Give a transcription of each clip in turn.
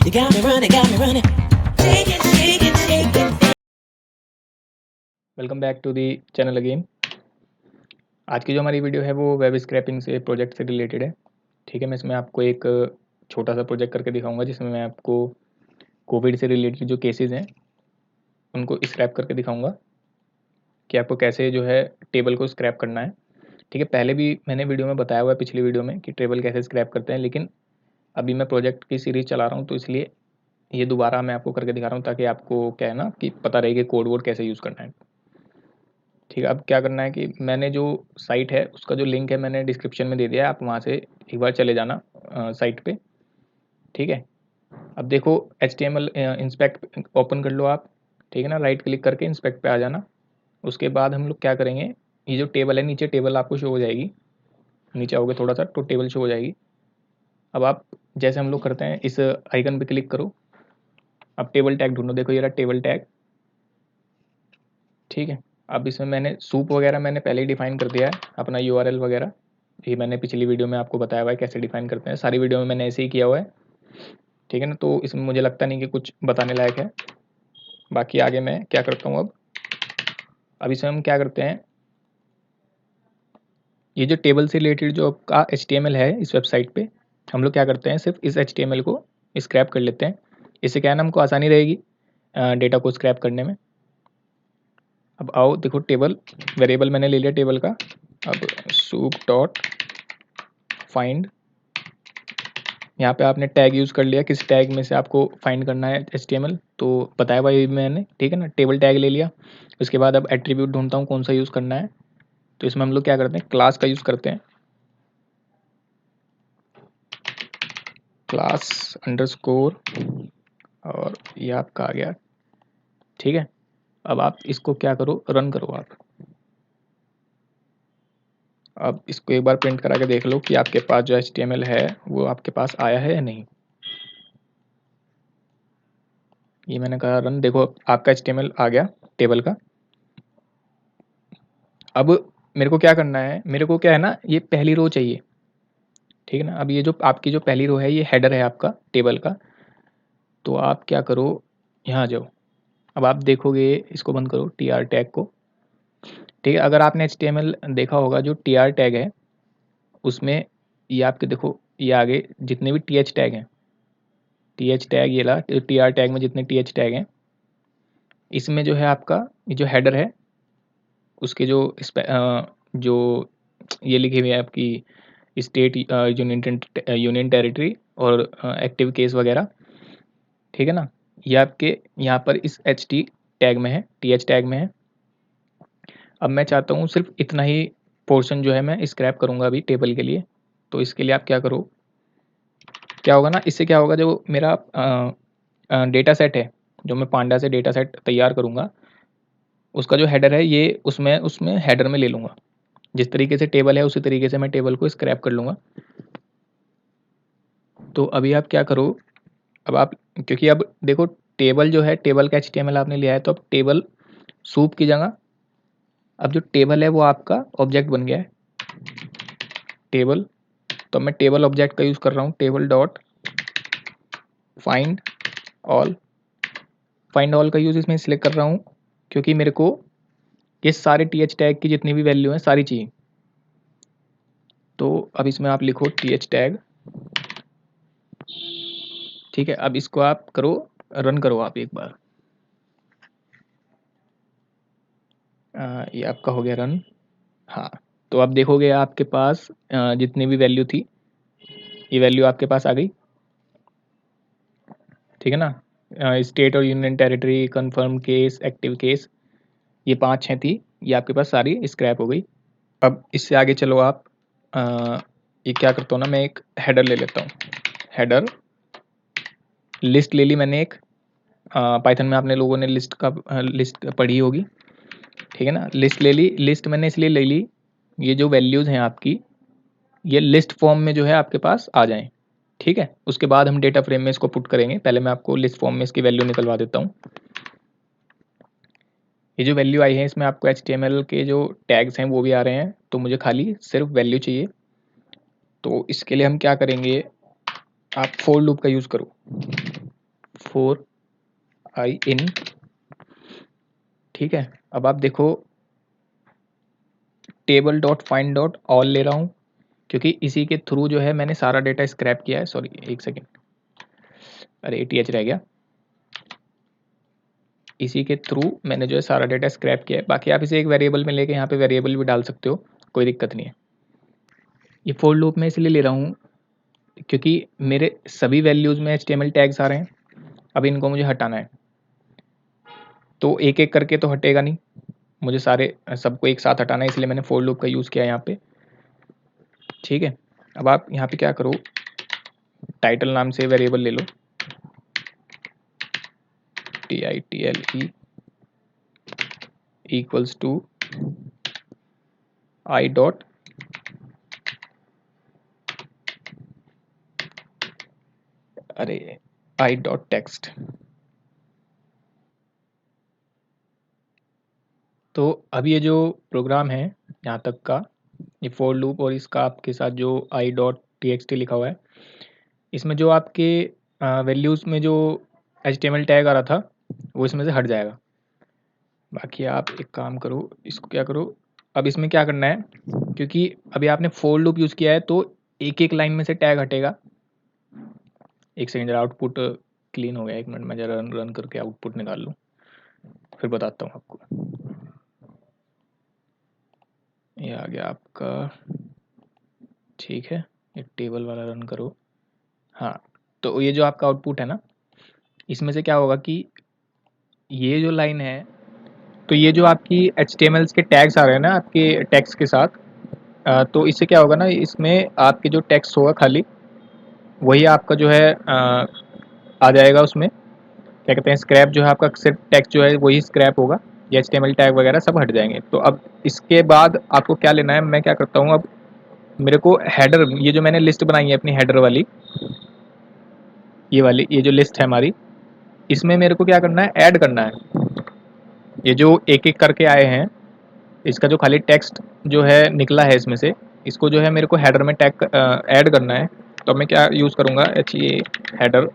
You got me running. Shake it, shake it, shake it. Welcome back to the channel again. आज की जो हमारी video है वो वेब स्क्रैपिंग से प्रोजेक्ट से रिलेटेड है। ठीक है, मैं इसमें आपको एक छोटा सा प्रोजेक्ट करके दिखाऊंगा जिसमें मैं आपको कोविड से रिलेटेड जो केसेस हैं उनको स्क्रैप करके दिखाऊंगा कि आपको कैसे जो है टेबल को स्क्रैप करना है। ठीक है, पहले भी मैंने वीडियो में बताया हुआ है पिछली वीडियो में कि टेबल कैसे स्क्रैप करते हैं, लेकिन अभी मैं प्रोजेक्ट की सीरीज़ चला रहा हूँ तो इसलिए ये दोबारा मैं आपको करके दिखा रहा हूँ ताकि आपको क्या है ना कि पता रहे कि कोड वोड कैसे यूज़ करना है। ठीक है, अब क्या करना है कि मैंने जो साइट है उसका जो लिंक है मैंने डिस्क्रिप्शन में दे दिया है, आप वहाँ से एक बार चले जाना साइट पे। ठीक है, अब देखो HTML इंस्पेक्ट ओपन कर लो आप। ठीक है ना, राइट क्लिक करके इंस्पेक्ट पे आ जाना। उसके बाद हम लोग क्या करेंगे, ये जो टेबल है नीचे टेबल आपको शो हो जाएगी, नीचे आओगे थोड़ा सा तो टेबल शो हो जाएगी। अब आप जैसे हम लोग करते हैं इस आइकन पे क्लिक करो, अब टेबल टैग ढूंढो, देखो ये रहा टेबल टैग। ठीक है, अब इसमें मैंने सूप वगैरह मैंने पहले ही डिफाइन कर दिया है, अपना URL वगैरह ये मैंने पिछली वीडियो में आपको बताया हुआ है कैसे डिफाइन करते हैं, सारी वीडियो में मैंने ऐसे ही किया हुआ है। ठीक है ना, तो इसमें मुझे लगता नहीं कि कुछ बताने लायक है। बाकी आगे मैं क्या करता हूँ, अब इसमें हम क्या करते हैं, ये जो टेबल से रिलेटेड जो आपका HTML है इस वेबसाइट पे, हम लोग क्या करते हैं सिर्फ इस HTML को स्क्रैप कर लेते हैं। इससे क्या है ना, हमको आसानी रहेगी डेटा को स्क्रैप करने में। अब आओ देखो टेबल वेरिएबल मैंने ले लिया टेबल का। अब सूप डॉट फाइंड, यहाँ पे आपने टैग यूज़ कर लिया, किस टैग में से आपको फाइंड करना है HTML तो बताया हुआ ये मैंने। ठीक है ना, टेबल टैग ले लिया। उसके बाद अब एट्रीब्यूट ढूंढता हूँ कौन सा यूज़ करना है, तो इसमें हम लोग क्या करते हैं क्लास का यूज़ करते हैं, क्लास अंडरस्कोर, और ये आपका आ गया। ठीक है, अब आप इसको क्या करो, रन करो आप। अब इसको एक बार प्रिंट करा के देख लो कि आपके पास जो HTML है वो आपके पास आया है या नहीं। ये मैंने कहा रन, देखो आपका HTML आ गया टेबल का। अब मेरे को क्या करना है, मेरे को क्या है ना, ये पहली रो चाहिए। ठीक है ना, अब ये जो आपकी जो पहली रो है ये हेडर है आपका टेबल का, तो आप क्या करो, यहाँ आ जाओ। अब आप देखोगे, इसको बंद करो TR टैग को। ठीक है, अगर आपने HTML देखा होगा जो TR टैग है उसमें ये आपके देखो ये आगे जितने भी TH टैग हैं, TH टैग ये ला, TR टैग में जितने TH टैग हैं इसमें जो है आपका ये जो हेडर है उसके जो जो ये लिखी हुई है आपकी स्टेट, यूनियन टेरिटरी और एक्टिव केस वगैरह। ठीक है ना, ये आपके यहाँ पर इस HT टैग में है, TH टैग में है। अब मैं चाहता हूँ सिर्फ इतना ही पोर्शन जो है मैं स्क्रैप करूँगा अभी टेबल के लिए। तो इसके लिए आप क्या करो, क्या होगा ना, इससे क्या होगा, जो मेरा डेटा सेट है, जो मैं पांडा से डेटा सेट तैयार करूँगा उसका जो हेडर है ये उसमें उसमें हेडर में ले लूँगा। जिस तरीके से टेबल है उसी तरीके से मैं टेबल को स्क्रैप कर लूँगा। तो अभी आप क्या करो, अब आप क्योंकि अब देखो टेबल जो है टेबल का HTML आपने लिया है तो अब टेबल सूप की जगह अब जो टेबल है वो आपका ऑब्जेक्ट बन गया है टेबल। तो मैं टेबल ऑब्जेक्ट का यूज़ कर रहा हूँ, table dot find all. Find all का यूज़ इसमें सिलेक्ट कर रहा हूँ क्योंकि मेरे को ये सारे TH टैग की जितनी भी वैल्यू हैं सारी चाहिए। तो अब इसमें आप लिखो TH टैग। ठीक है, अब इसको आप करो, रन करो आप एक बार। ये आपका हो गया रन। हाँ, तो आप देखोगे आपके पास जितनी भी वैल्यू थी ये वैल्यू आपके पास आ गई। ठीक है ना, स्टेट और union territory, confirm case, active case, ये 5-6 थी, ये आपके पास सारी स्क्रैप हो गई। अब इससे आगे चलो आप, ये क्या करता हूँ ना, मैं एक हेडर ले लेता हूँ, हेडर लिस्ट ले ली मैंने एक। पाइथन में आपने लोगों ने लिस्ट का लिस्ट पढ़ी होगी। ठीक है ना, लिस्ट ले ली। लिस्ट मैंने इसलिए ले ली, ये जो वैल्यूज़ हैं आपकी ये लिस्ट फॉर्म में जो है आपके पास आ जाएं। ठीक है, उसके बाद हम डेटा फ्रेम में इसको पुट करेंगे, पहले मैं आपको लिस्ट फॉर्म में इसकी वैल्यू निकलवा देता हूँ। ये जो वैल्यू आई है इसमें आपको HTML के जो टैग्स हैं वो भी आ रहे हैं, तो मुझे खाली सिर्फ वैल्यू चाहिए। तो इसके लिए हम क्या करेंगे, आप फॉर लूप का यूज़ करो। 4 आई इन, ठीक है। अब आप देखो table dot find dot all ले रहा हूँ, क्योंकि इसी के थ्रू जो है मैंने सारा डेटा स्क्रैप किया है। सॉरी एक सेकेंड, अरे ATH रह गया। इसी के थ्रू मैंने जो है सारा डेटा स्क्रैप किया है। बाकी आप इसे एक वेरिएबल में लेके यहाँ पे वेरिएबल भी डाल सकते हो, कोई दिक्कत नहीं है। ये फोर लूप में इसलिए ले रहा हूँ क्योंकि मेरे सभी वैल्यूज़ में HTML टैग्स आ रहे हैं। अब इनको मुझे हटाना है, तो एक एक करके तो हटेगा नहीं, मुझे सारे सबको एक साथ हटाना है, इसलिए मैंने फोर लूप का यूज़ किया है यहाँ पे, ठीक है। अब आप यहाँ पे क्या करो, टाइटल नाम से वेरिएबल ले लो, TITLE equals to I dot I dot text. तो अब ये जो प्रोग्राम है यहाँ तक का, ये फोर लूप और इसका आपके साथ जो आई डॉट TXT लिखा हुआ है, इसमें जो आपके वैल्यूज़ में जो HTML टैग आ रहा था वो इसमें से हट जाएगा। बाकी आप एक काम करो, इसको क्या करो, अब इसमें क्या करना है, क्योंकि अभी आपने फोर लूप यूज़ किया है तो एक एक लाइन में से टैग हटेगा। एक सेकेंड, आउटपुट क्लीन हो गया, एक मिनट में जरा रन करके आउटपुट निकाल लूँ, फिर बताता हूँ आपको। ये आ गया आपका, ठीक है। ये टेबल वाला रन करो। हाँ, तो ये जो आपका आउटपुट है ना, इसमें से क्या होगा कि ये जो लाइन है, तो ये जो आपकी HTML के टैग्स आ रहे हैं ना आपके टेक्स्ट के साथ, तो इससे क्या होगा ना, इसमें आपके जो टेक्स्ट होगा खाली वही आपका जो है आ जाएगा उसमें, क्या कहते हैं, स्क्रैप जो है आपका, सिर्फ टेक्स्ट जो है वही स्क्रैप होगा, ये HTML टैग वगैरह सब हट जाएंगे। तो अब इसके बाद आपको क्या लेना है, मैं क्या करता हूँ, अब मेरे को हेडर, ये जो मैंने लिस्ट बनाई है अपनी हेडर वाली, ये वाली, ये जो लिस्ट है हमारी, इसमें मेरे को क्या करना है, ऐड करना है। ये जो एक एक करके आए हैं, इसका जो खाली टेक्स्ट जो है निकला है इसमें से, इसको जो है मेरे को हेडर में टैग ऐड करना है। तो मैं क्या यूज़ करूँगा, HA हेडर,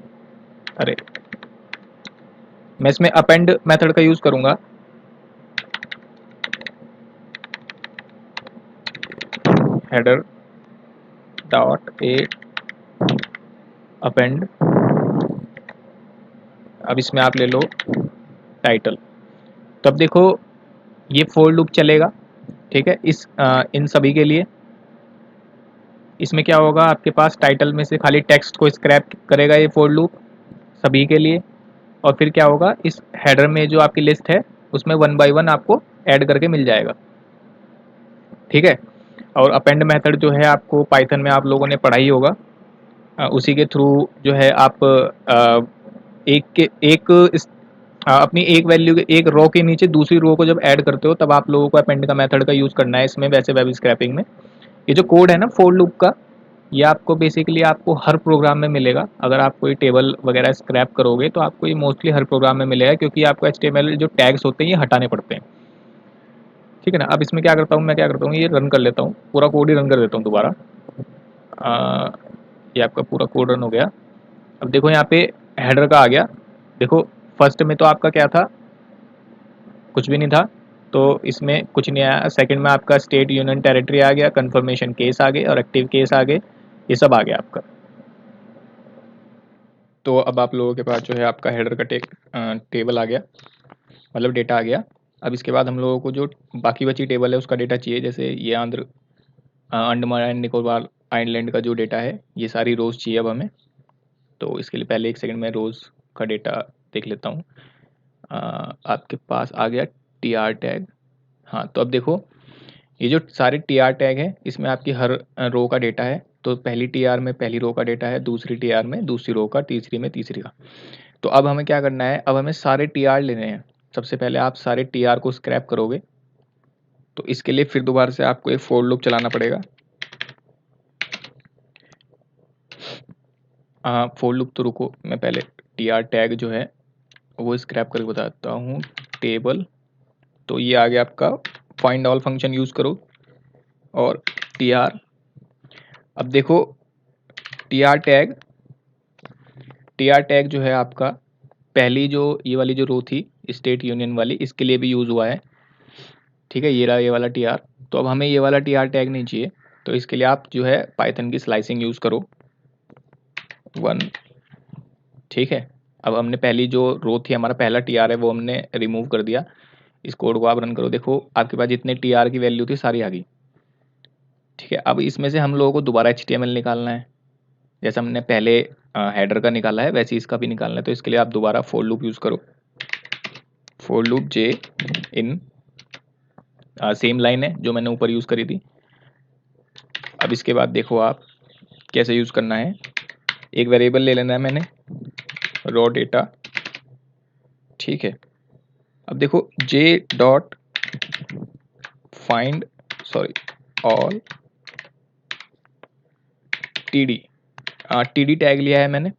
अरे मैं इसमें अपेंड मेथड का यूज़ करूँगा। हेडर डॉट ए अपेंड, अब इसमें आप ले लो टाइटल। तो अब देखो ये फोर लूप चलेगा, ठीक है, इन सभी के लिए। इसमें क्या होगा, आपके पास टाइटल में से खाली टेक्स्ट को स्क्रैप करेगा ये फोर लूप सभी के लिए, और फिर क्या होगा, इस हेडर में जो आपकी लिस्ट है उसमें वन बाय वन आपको ऐड करके मिल जाएगा, ठीक है। और अपेंड मेथड जो है आपको पाइथन में आप लोगों ने पढ़ा ही होगा, उसी के थ्रू जो है आप एक के एक अपनी एक वैल्यू के एक रो के नीचे दूसरी रो को जब ऐड करते हो तब आप लोगों को अपेंड का मेथड का यूज़ करना है इसमें, वैसे वेब स्क्रैपिंग में। ये जो कोड है ना फोर लूप का, ये आपको बेसिकली आपको हर प्रोग्राम में मिलेगा। अगर आप कोई टेबल वगैरह स्क्रैप करोगे तो आपको ये मोस्टली हर प्रोग्राम में मिलेगा, क्योंकि आपको HTML जो टैग्स होते हैं ये हटाने पड़ते हैं, ठीक है ना। अब इसमें क्या करता हूँ, मैं क्या करता हूँ, ये रन कर लेता हूँ, पूरा कोड ही रन कर देता हूँ दोबारा। ये आपका पूरा कोड रन हो गया। अब देखो यहाँ पे हेडर का आ गया, देखो फर्स्ट में तो आपका क्या था, कुछ भी नहीं था, तो इसमें कुछ नहीं आया। सेकंड में आपका स्टेट यूनियन टेरिटरी आ गया, कंफर्मेशन केस आ गए और एक्टिव केस आ गए, ये सब आ गया आपका। तो अब आप लोगों के पास जो है आपका हेडर का टेबल आ गया, मतलब डेटा आ गया। अब इसके बाद हम लोगों को जो बाकी बची टेबल है उसका डेटा चाहिए, जैसे ये अंडमान एंड निकोबार आइलैंड का जो डेटा है, ये सारी रोज़ चाहिए अब हमें। तो इसके लिए पहले एक सेकंड में रोज़ का डेटा देख लेता हूँ। आपके पास आ गया TR टैग। हाँ, तो अब देखो ये जो सारे TR टैग है इसमें आपकी हर रो का डेटा है। तो पहली TR में पहली रो का डेटा है, दूसरी TR में दूसरी रो का, तीसरी में तीसरी का। तो अब हमें क्या करना है, अब हमें सारे TR लेने हैं। सबसे पहले आप सारे TR को स्क्रैप करोगे, तो इसके लिए फिर दोबारा से आपको एक फोर लूप चलाना पड़ेगा। फोर लूप तो रुको, मैं पहले TR टैग जो है वो स्क्रैप करके बताता हूँ। टेबल, तो ये आ गया आपका, फाइंड ऑल फंक्शन यूज़ करो और TR। अब देखो TR टैग जो है आपका, पहली जो ये वाली जो रो थी स्टेट यूनियन वाली, इसके लिए भी यूज़ हुआ है, ठीक है, ये रहा ये वाला टी आर। तो अब हमें ये वाला टी आर टैग नहीं चाहिए, तो इसके लिए आप जो है पाइथन की स्लाइसिंग यूज़ करो 1, ठीक है। अब हमने पहली जो रो थी, हमारा पहला टी आर है, वो हमने रिमूव कर दिया। इस कोड को आप रन करो, देखो आपके पास जितने टी आर की वैल्यू थी सारी आ गई, ठीक है। अब इसमें से हम लोगों को दोबारा HTML निकालना है, जैसे हमने पहले हेडर का निकाला है वैसे इसका भी निकालना है। तो इसके लिए आप दोबारा फॉर लूप यूज़ करो, for loop J in, same line है जो मैंने ऊपर यूज़ करी थी। अब इसके बाद देखो आप कैसे यूज़ करना है। एक वेरिएबल ले लेना है मैंने रॉ डेटा, ठीक है। अब देखो J dot find all T D tag लिया है मैंने,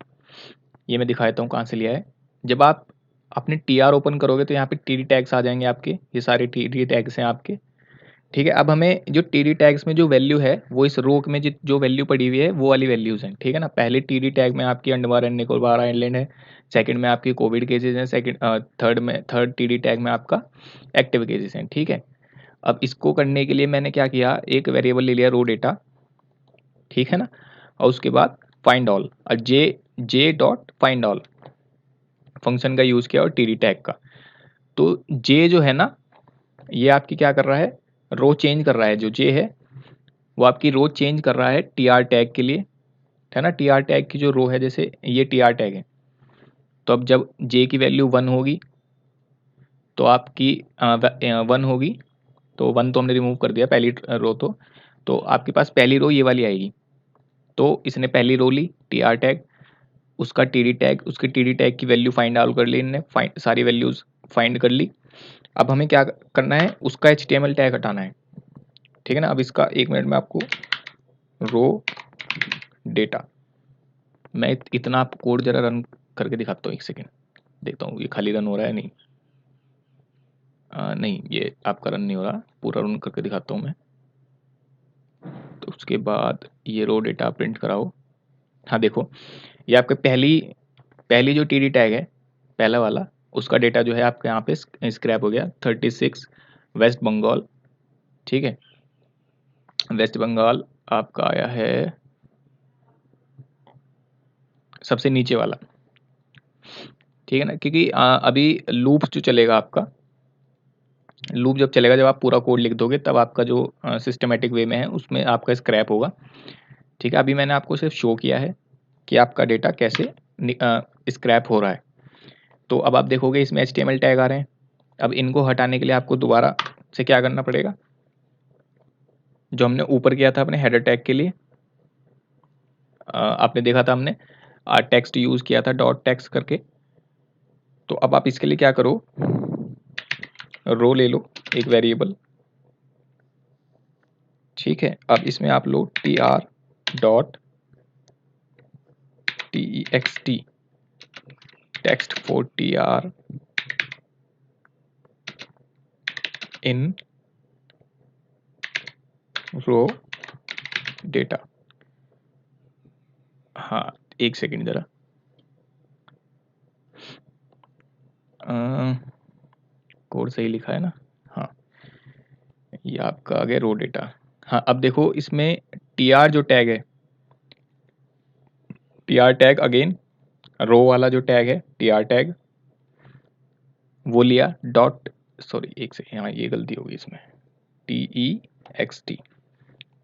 ये मैं दिखा देता हूँ कहाँ से लिया है। जब आप अपने टी आर ओपन करोगे तो यहाँ पे टी डी टैग्स आ जाएंगे आपके, ये सारे टी डी टैग्स हैं आपके, ठीक है। अब हमें जो टी डी टैग्स में जो वैल्यू है वो इस रो में जो वैल्यू पड़ी हुई है वो वाली वैल्यूज़ हैं, ठीक है ना। पहले टी डी टैग में आपकी अंडमान एंड निकोबार आइलैंड है, सेकंड में आपकी कोविड केसेज हैं, थर्ड टी डी टैग में आपका एक्टिव केसेज हैं, ठीक है। अब इसको करने के लिए मैंने क्या किया, एक वेरिएबल ले लिया रो डेटा, ठीक है ना, और उसके बाद फाइंड ऑल, और J dot find all function का यूज़ किया और टी डी टैग का। तो जे जो है ना, ये आपकी क्या कर रहा है, रो चेंज कर रहा है। जो जे है वो आपकी रो चेंज कर रहा है टी आर टैग के लिए, है ना। टी आर टैग की जो रो है, जैसे ये टी आर टैग है, तो अब जब जे की वैल्यू 1 होगी तो आपकी 1 होगी, तो 1 तो हमने रिमूव कर दिया पहली रो, तो आपके पास पहली रो ये वाली आएगी। तो इसने पहली रो ली टी आर टैग, उसका टी डी टैग, उसके टी डी टैग की वैल्यू फाइंड आउट कर ली इनने, सारी वैल्यूज़ फाइंड कर ली। अब हमें क्या करना है, उसका HTML टैग हटाना है, ठीक है ना। अब इसका 1 मिनट में आपको रो डेटा, मैं इतना आप कोड जरा रन करके दिखाता हूँ, 1 सेकेंड देखता हूँ ये खाली रन हो रहा है नहीं। नहीं, ये आपका रन नहीं हो रहा, पूरा रन करके दिखाता हूँ मैं। तो उसके बाद ये रो डेटा प्रिंट कराओ। हाँ देखो, ये आपके पहली जो टी टैग है, पहला वाला, उसका डेटा जो है आपके यहाँ पे स्क्रैप हो गया 36 वेस्ट बंगाल, ठीक है। वेस्ट बंगाल आपका आया है सबसे नीचे वाला, ठीक है ना, क्योंकि अभी लूप जो चलेगा आपका, लूप जब चलेगा, जब आप पूरा कोड लिख दोगे तब आपका जो सिस्टमेटिक वे में है उसमें आपका स्क्रैप होगा, ठीक है। अभी मैंने आपको सिर्फ शो किया है कि आपका डेटा कैसे स्क्रैप हो रहा है। तो अब आप देखोगे इसमें HTML टैग आ रहे हैं। अब इनको हटाने के लिए आपको दोबारा से क्या करना पड़ेगा, जो हमने ऊपर किया था अपने हेडर टैग के लिए, आपने देखा था हमने टेक्स्ट यूज़ किया था डॉट टेक्स्ट करके। तो अब आप इसके लिए क्या करो, रो ले लो एक वेरिएबल, ठीक है। अब इसमें आप लो T R dot text text for T R in row data. हाँ, 1 सेकेंड जरा, कोड सही लिखा है ना, हाँ, ये आपका आ गया रो डेटा। हाँ, अब देखो इसमें टी आर जो टैग है, टी आर टैग अगेन रो वाला जो टैग है टी आर टैग, वो लिया डॉट, सॉरी 1 सेकेंड, हाँ ये गलती होगी इसमें, TEXT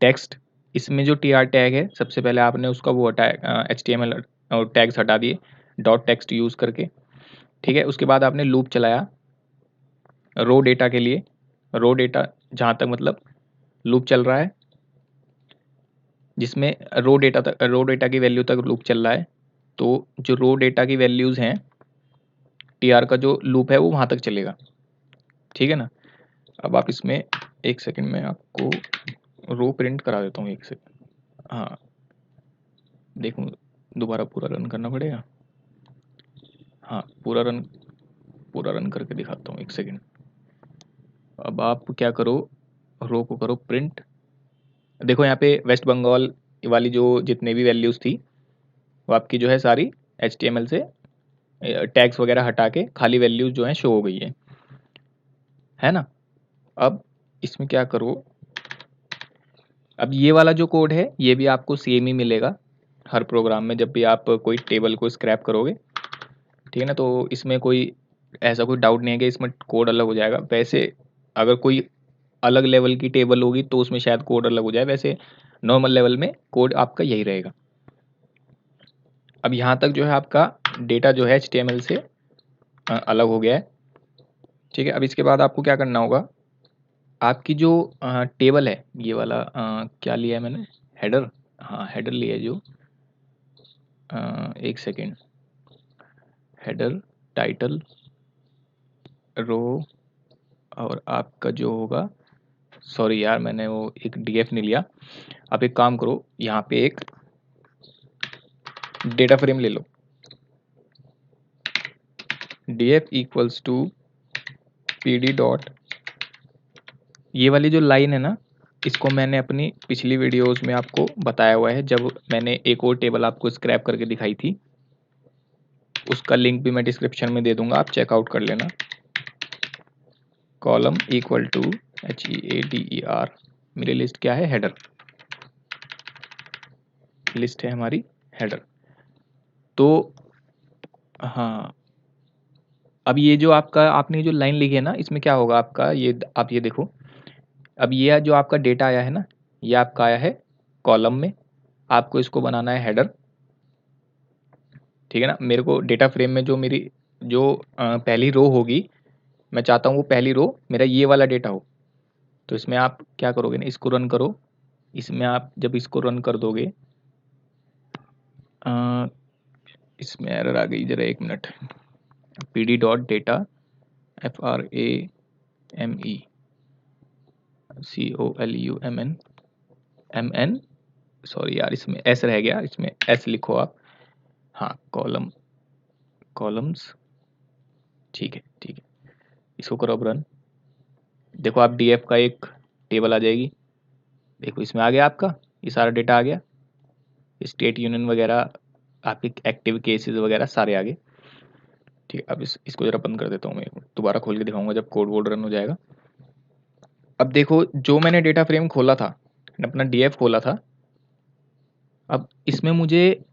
टेक्स्ट, इसमें जो टी आर टैग है सबसे पहले आपने उसका वो हटाया, HTML टैग्स हटा दिए डॉट टेक्स्ट यूज़ करके, ठीक है। उसके बाद आपने लूप चलाया रो डेटा के लिए, रो डेटा जहाँ तक मतलब लूप चल रहा है, जिसमें रो डेटा की वैल्यू तक लूप चल रहा है। तो जो रो डेटा की वैल्यूज़ हैं, टी आर का जो लूप है वो वहाँ तक चलेगा, ठीक है ना। अब आप इसमें 1 सेकेंड में आपको रो प्रिंट करा देता हूँ, 1 सेकेंड, हाँ देखूँ, दोबारा पूरा रन करना पड़ेगा। हाँ, पूरा रन करके दिखाता हूँ, 1 सेकेंड। अब आप क्या करो, रो को करो प्रिंट, देखो यहाँ पे वेस्ट बंगाल वाली जो जितने भी वैल्यूज़ थी वो आपकी जो है सारी HTML से टैग्स वगैरह हटा के खाली वैल्यूज जो हैं शो हो गई है ना। अब इसमें क्या करो, अब ये वाला जो कोड है ये भी आपको सेम ही मिलेगा हर प्रोग्राम में जब भी आप कोई टेबल को स्क्रैप करोगे, ठीक है ना। तो इसमें कोई ऐसा कोई डाउट नहीं है कि इसमें कोड अलग हो जाएगा। वैसे अगर कोई अलग लेवल की टेबल होगी तो उसमें शायद कोड अलग हो जाए, वैसे नॉर्मल लेवल में कोड आपका यही रहेगा। अब यहाँ तक जो है आपका डेटा जो है HTML से अलग हो गया है, ठीक है। अब इसके बाद आपको क्या करना होगा, आपकी जो टेबल है ये वाला क्या लिया है मैंने, हेडर, हाँ हेडर लिया है जो, एक सेकेंड, हेडर, टाइटल, रो, और आपका जो होगा, सॉरी यार मैंने वो एक DF नहीं लिया। आप एक काम करो, यहाँ पे एक डेटा फ्रेम ले लो, DF equals to PD dot, ये वाली जो लाइन है ना, इसको मैंने अपनी पिछली वीडियोस में आपको बताया हुआ है, जब मैंने एक और टेबल आपको स्क्रैप करके दिखाई थी, उसका लिंक भी मैं डिस्क्रिप्शन में दे दूंगा, आप चेकआउट कर लेना। कॉलम इक्वल टू HEADER, मेरी लिस्ट क्या है, हेडर, लिस्ट है हमारी हेडर। तो हाँ, अब ये जो आपका आपने जो लाइन लिखी है ना, इसमें क्या होगा आपका, ये आप ये देखो, अब ये जो आपका डेटा आया है ना, ये आपका आया है कॉलम में, आपको इसको बनाना है हेडर, ठीक है ना। मेरे को डेटा फ्रेम में जो मेरी जो पहली रो होगी, मैं चाहता हूँ वो पहली रो मेरा ये वाला डेटा हो। तो इसमें आप क्या करोगे ना, इसको रन करो, इसमें आप जब इसको रन कर दोगे, इसमें एरर आ गई, जरा एक minute, PD dot data FRAME COLUMN, sorry यार इसमें S रह गया, इसमें S लिखो आप, हाँ कॉलम्स, ठीक है ठीक है, इसको करो अब रन। देखो आप DF का एक टेबल आ जाएगी, देखो इसमें आ गया आपका ये सारा डेटा आ गया, स्टेट यूनियन वगैरह, आपके एक्टिव केसेस वगैरह सारे आ गए, ठीक है। अब इसको जरा बंद कर देता हूँ, मैं दोबारा खोल के दिखाऊंगा जब कोड वोड रन हो जाएगा। अब देखो जो मैंने डेटा फ्रेम खोला था, अपना DF खोला था, अब इसमें मुझे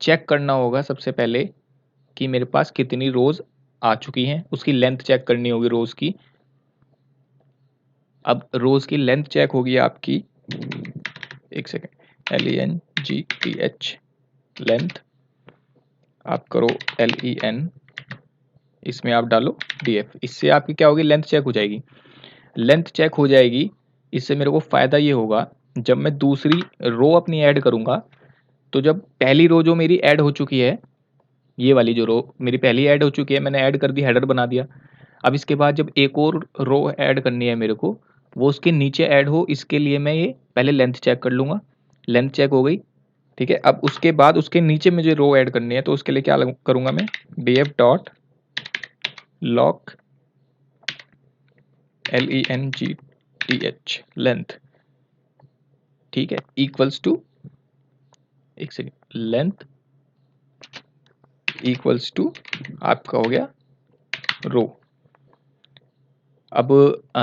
चेक करना होगा सबसे पहले कि मेरे पास कितनी रोज आ चुकी हैं, उसकी लेंथ चेक करनी होगी रोज की। अब रोज की लेंथ चेक होगी आपकी, एक सेकेंड, LENGTH, लेंथ, आप करो LEN, इसमें आप डालो DF, इससे आपकी क्या होगी, लेंथ चेक हो जाएगी। लेंथ चेक हो जाएगी, इससे मेरे को फ़ायदा ये होगा, जब मैं दूसरी रो अपनी ऐड करूँगा, तो जब पहली रो जो मेरी ऐड हो चुकी है, ये वाली जो रो मेरी पहली ऐड हो चुकी है, मैंने ऐड कर दी, हेडर बना दिया। अब इसके बाद जब एक और रो ऐड करनी है मेरे को, वो उसके नीचे ऐड हो, इसके लिए मैं ये पहले लेंथ चेक कर लूँगा, लेंथ चेक हो गई, ठीक है। अब उसके बाद उसके नीचे मुझे रो ऐड करनी है, तो उसके लिए क्या करूँगा मैं, DF dot lock LENGTH, length, ठीक है, इक्वल्स टू, एक सेकेंड, लेंथ इक्वल्स टू आपका हो गया रो। अब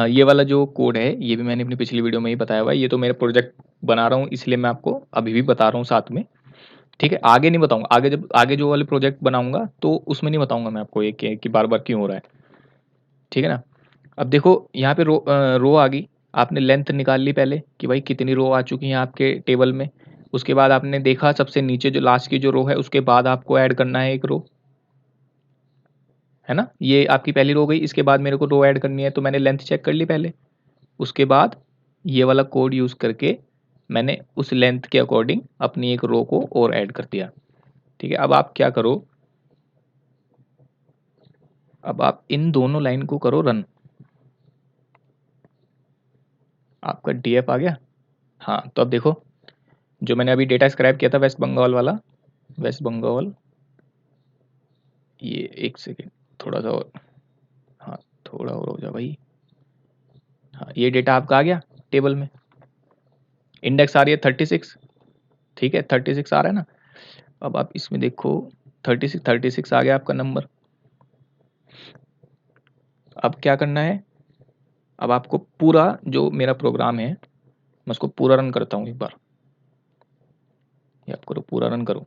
ये वाला जो कोड है ये भी मैंने अपनी पिछली वीडियो में ही बताया हुआ है, ये तो मेरा प्रोजेक्ट बना रहा हूँ इसलिए मैं आपको अभी भी बता रहा हूँ साथ में, ठीक है। आगे नहीं बताऊंगा, आगे जब आगे जो वाले प्रोजेक्ट बनाऊंगा तो उसमें नहीं बताऊंगा मैं आपको ये कि बार बार क्यों हो रहा है, ठीक है ना। अब देखो यहाँ पे रो आ गई, आपने लेंथ निकाल ली पहले कि भाई कितनी रो आ चुकी हैं आपके टेबल में, उसके बाद आपने देखा सबसे नीचे जो लास्ट की जो रो है उसके बाद आपको ऐड करना है एक रो, है ना। ये आपकी पहली रो गई, इसके बाद मेरे को रो ऐड करनी है, तो मैंने लेंथ चेक कर ली पहले, उसके बाद ये वाला कोड यूज़ करके मैंने उस लेंथ के अकॉर्डिंग अपनी एक रो को और ऐड कर दिया, ठीक है। अब आप क्या करो, अब आप इन दोनों लाइन को करो रन, आपका DF आ गया। हाँ तो अब देखो जो मैंने अभी डेटा स्क्रैप किया था वेस्ट बंगाल वाला, वेस्ट बंगाल, ये एक सेकेंड, थोड़ा सा और, हाँ थोड़ा और हो जा भाई, हाँ ये डेटा आपका आ गया टेबल में, इंडेक्स आ रही है 36, ठीक है 36 आ रहा है ना। अब आप इसमें देखो 36 आ गया आपका नंबर। अब क्या करना है, अब आपको पूरा जो मेरा प्रोग्राम है मैं उसको पूरा रन करता हूँ एक बार। ये आप करो, पूरा रन करो।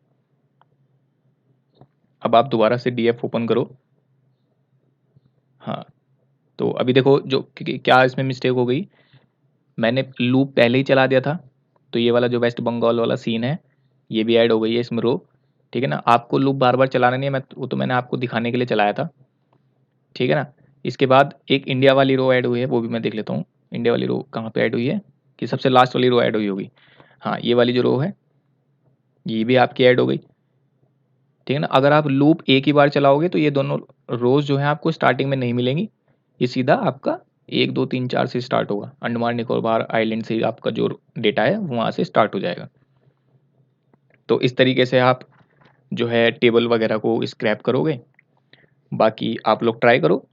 अब आप दोबारा से डीएफ ओपन करो। हाँ, तो अभी देखो जो क्या इसमें मिस्टेक हो गई, मैंने लूप पहले ही चला दिया था, तो ये वाला जो वेस्ट बंगाल वाला सीन है ये भी ऐड हो गई है इसमें रो। ठीक है ना, आपको लूप बार बार चलाना नहीं है, वो तो मैंने आपको दिखाने के लिए चलाया था। ठीक है ना, इसके बाद एक इंडिया वाली रो ऐड हुई है, वो भी मैं देख लेता हूँ। इंडिया वाली रो कहाँ पे ऐड हुई है, कि सबसे लास्ट वाली रो ऐड हुई होगी। हाँ, ये वाली जो रो है ये भी आपकी ऐड हो गई। ठीक है ना, अगर आप लूप एक ही बार चलाओगे तो ये दोनों रोज जो है आपको स्टार्टिंग में नहीं मिलेंगी, ये सीधा आपका 1 2 3 4 से स्टार्ट होगा। अंडमान निकोबार आइलैंड से आपका जो डेटा है वहाँ से स्टार्ट हो जाएगा। तो इस तरीके से आप जो है टेबल वगैरह को स्क्रैप करोगे। बाकी आप लोग ट्राई करो।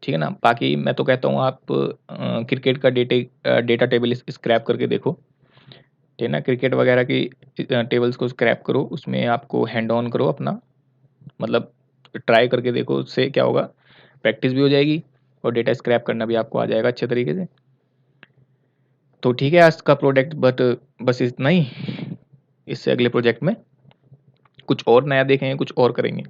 ठीक है ना, बाकी मैं तो कहता हूँ आप क्रिकेट का डेटा टेबल स्क्रैप करके देखो। ठीक है ना, क्रिकेट वगैरह की टेबल्स को स्क्रैप करो, उसमें आपको हैंड ऑन करो अपना, मतलब ट्राई करके देखो, उससे क्या होगा, प्रैक्टिस भी हो जाएगी और डेटा स्क्रैप करना भी आपको आ जाएगा अच्छे तरीके से। तो ठीक है, आज का प्रोडक्ट बस इतना ही। इससे अगले प्रोजेक्ट में कुछ और नया देखेंगे, कुछ और करेंगे।